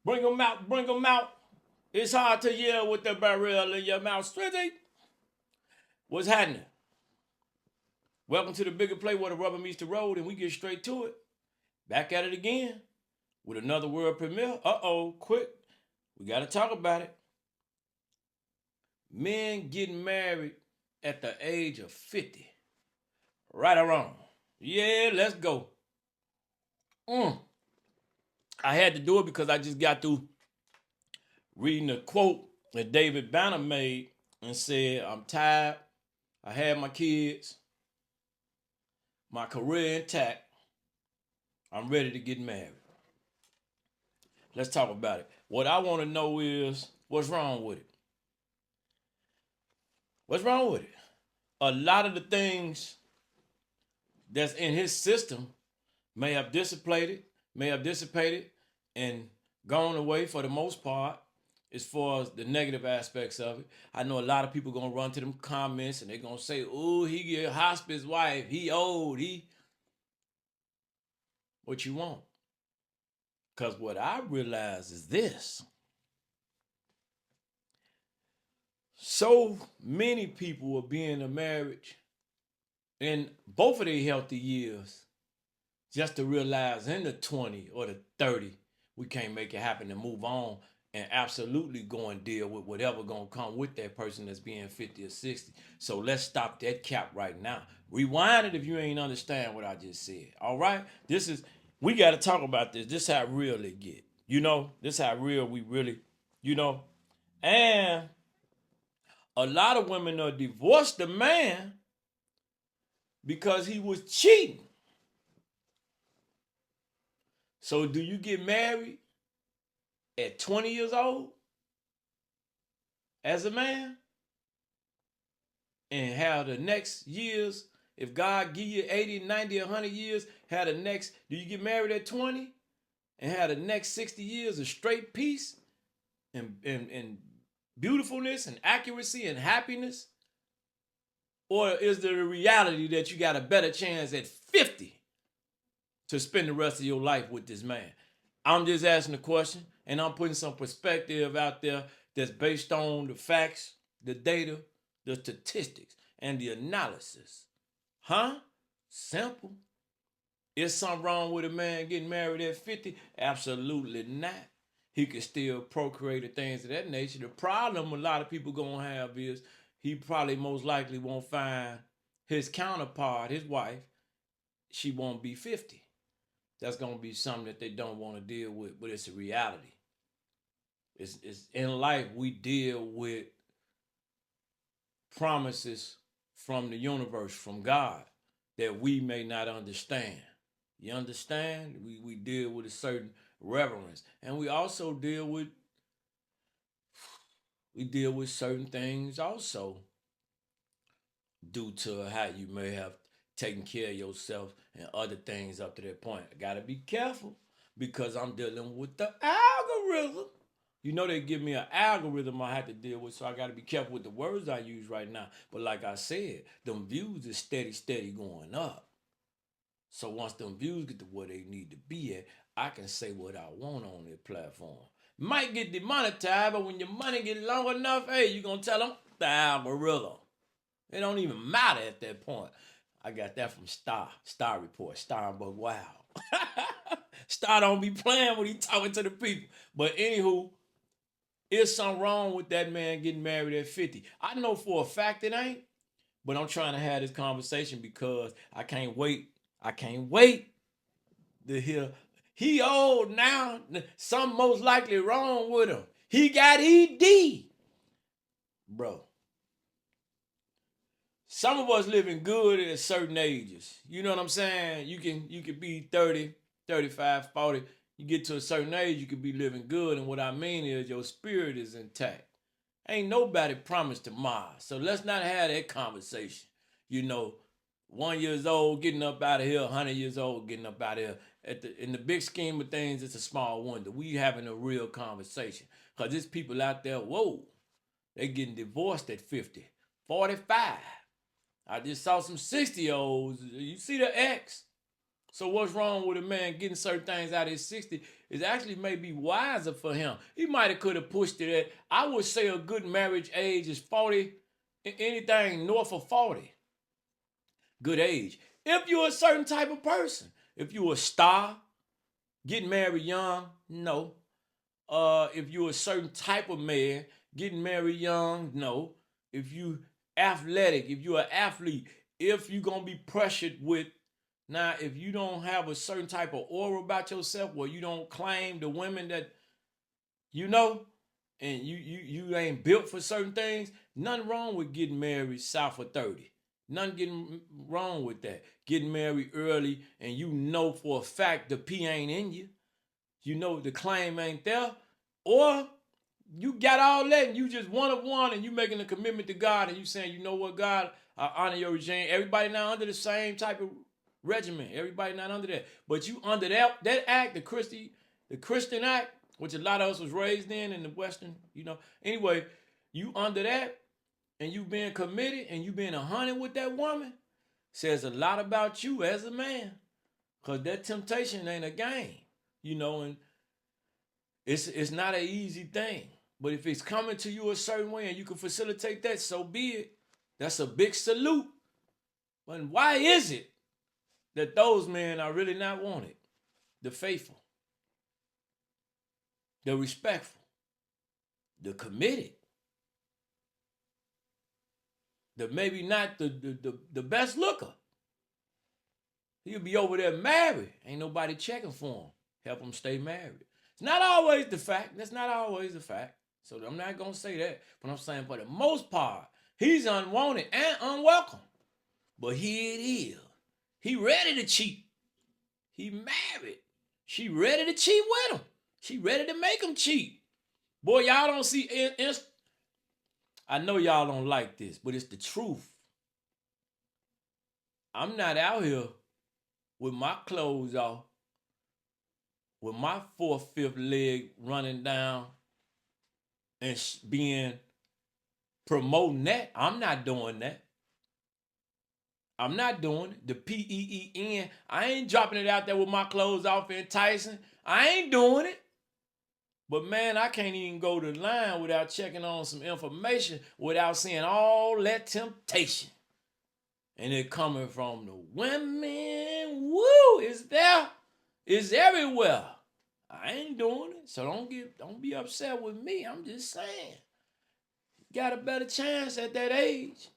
Bring them out, bring them out. It's hard to yell with the barrel in your mouth. Strizzy, what's happening? Welcome to the bigger play where the rubber meets the road and we get straight to it. Back at it again with another world premiere. Quick. We got to talk about it. Men getting married at the age of 50. Right or wrong? Yeah, let's go. I had to do it because I just got through reading a quote that David Banner made and said, I'm tired. I had my kids, my career intact. I'm ready to get married. Let's talk about it. What I want to know is what's wrong with it? What's wrong with it? A lot of the things that's in his system may have dissipated, and gone away for the most part as far as the negative aspects of it. I know a lot of people gonna run to them comments and they're gonna say, oh, he get hospice wife, he old, he what you want. Because what I realize is this. So many people will be in a marriage in both of their healthy years just to realize in the 20 or the 30, we can't make it happen and move on and absolutely go and deal with whatever gonna come with that person that's being 50 or 60. So let's stop that cap right now. Rewind it if you ain't understand what I just said. All right? We got to talk about this. This is how real it get. This is how real we really, and a lot of women are divorced the man because he was cheating. So do you get married at 20 years old as a man and have the next years, if God give you 80, 90, 100 years, do you get married at 20 and have the next 60 years of straight peace and beautifulness and accuracy and happiness? Or is there a reality that you got a better chance at 50 to spend the rest of your life with this man? I'm just asking the question, and I'm putting some perspective out there that's based on the facts, the data, the statistics, and the analysis. Huh? Simple. Is something wrong with a man getting married at 50? Absolutely not. He can still procreate and things of that nature. The problem a lot of people gonna have is he probably most likely won't find his counterpart, his wife, she won't be 50. That's gonna be something that they don't want to deal with, but it's a reality. It's in life we deal with promises from the universe, from God, that we may not understand. You understand? We deal with a certain reverence. And we also deal with certain things also due to how you may have taken care of yourself and other things up to that point. I gotta be careful because I'm dealing with the algorithm. They give me an algorithm I have to deal with, so I got to be careful with the words I use right now. But like I said, them views is steady going up. So once them views get to where they need to be at, I can say what I want on their platform. Might get demonetized, but when your money get long enough, hey, you going to tell them the algorithm. It don't even matter at that point. I got that from Star Report, Starbuck Wow. Star don't be playing when he talking to the people. But anywho, is something wrong with that man getting married at 50? I know for a fact it ain't, but I'm trying to have this conversation because I can't wait. I can't wait to hear he old now. Something most likely wrong with him. He got ED. Bro. Some of us living good at certain ages. You know what I'm saying? You can be 30, 35, 40. You get to a certain age, you could be living good. And what I mean is your spirit is intact. Ain't nobody promised tomorrow. So let's not have that conversation. 1 year old getting up out of here, 100 years old getting up out of here. In the big scheme of things, it's a small wonder. We having a real conversation. Because there's people out there, whoa, they getting divorced at 50, 45. I just saw some 60-year-olds. You see the X? So what's wrong with a man getting certain things out of his 60 is actually may be wiser for him. He might have could have pushed it at, I would say a good marriage age is 40, anything north of 40. Good age. If you're a certain type of person, if you're a star, getting married young, no. If you're a certain type of man, getting married young, no. If you athletic, if you're an athlete, if you're gonna be pressured with, now if you don't have a certain type of aura about yourself where you don't claim the women that you know, and you ain't built for certain things, nothing wrong with getting married south of 30. Nothing getting wrong with that. Getting married early and you know for a fact the P ain't in you. You know the claim ain't there. Or you got all that and you just one of one and you making a commitment to God and you saying, you know what, God, I honor your regime. Everybody not under the same type of regimen. Everybody not under that. But you under that act, the Christian act, which a lot of us was raised in the Western, Anyway, you under that and you being committed and you being 100 with that woman says a lot about you as a man. Because that temptation ain't a game, and it's not an easy thing. But if it's coming to you a certain way and you can facilitate that, so be it. That's a big salute. But why is it that those men are really not wanted? The faithful, the respectful, the committed, the maybe not the best looker. He'll be over there married. Ain't nobody checking for him. Help him stay married. It's not always the fact. That's not always the fact. So I'm not going to say that. But I'm saying for the most part, he's unwanted and unwelcome. But here it is. He ready to cheat. He married. She ready to cheat with him. She ready to make him cheat. Boy, y'all don't see... I know y'all don't like this, but it's the truth. I'm not out here with my clothes off, with my fourth, fifth leg running down and promoting that. I'm not doing that. I'm not doing it. The PEEN. I ain't dropping it out there with my clothes off enticing. I ain't doing it. But man, I can't even go to the line without checking on some information, without seeing all that temptation. And it coming from the women. Woo! It's there. It's everywhere. I ain't doing it. So don't be upset with me. I'm just saying. You got a better chance at that age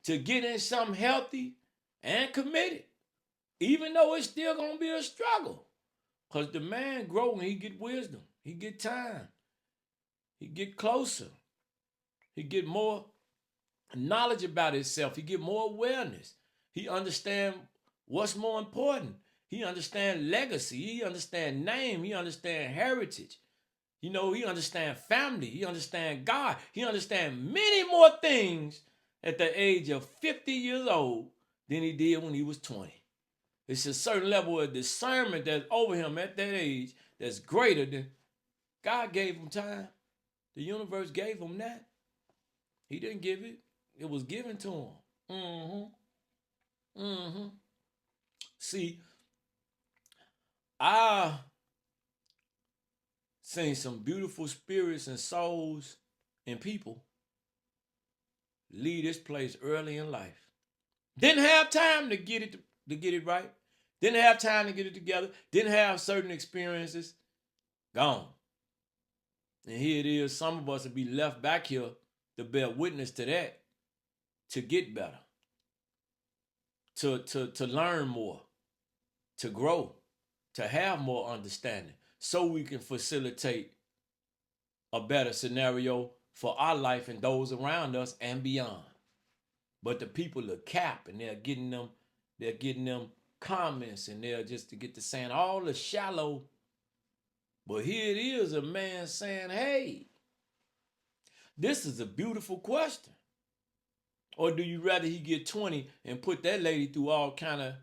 to get in something healthy and committed. Even though it's still gonna be a struggle. Because the man grow when he get wisdom. He get time. He get closer. He get more knowledge about himself. He get more awareness. He understand what's more important. He understand legacy. He understand name. He understand heritage. He understand family. He understand God. He understand many more things at the age of 50 years old than he did when he was 20. It's a certain level of discernment that's over him at that age that's greater than God gave him time. The universe gave him that. He didn't give it. It was given to him. See, I seen some beautiful spirits and souls and people leave this place early in life. Didn't have time to get it right. Didn't have time to get it together. Didn't have certain experiences. Gone. And here it is. Some of us will be left back here to bear witness to that, to get better, to learn more, to grow, to have more understanding, so we can facilitate a better scenario for our life and those around us and beyond. But the people are cap and they're getting them comments and they're just to get to saying all the shallow. But here it is, a man saying, hey, this is a beautiful question. Or do you rather he get 20 and put that lady through all kind of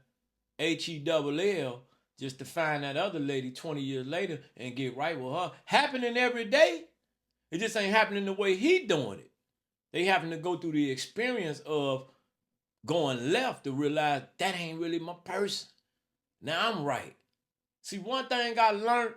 HELL just to find that other lady 20 years later and get right with her? Happening every day. It just ain't happening the way he doing it. They having to go through the experience of going left to realize that ain't really my person. Now I'm right. See, one thing I learned,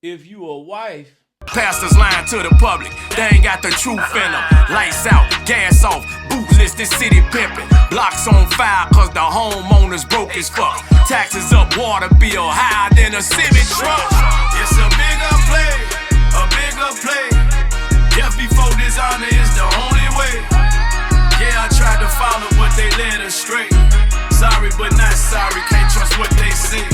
if you a wife, Pastors lying to the public, they ain't got the truth in them. Lights out, gas off, bootless, this city pimping. Blocks on fire cause the homeowners broke as fuck. Taxes up, water bill higher than a semi truck. It's a bigger play, a bigger play. Death before dishonor is the only way. Yeah, I tried to follow but they led astray. Sorry but not sorry, can't trust what they say.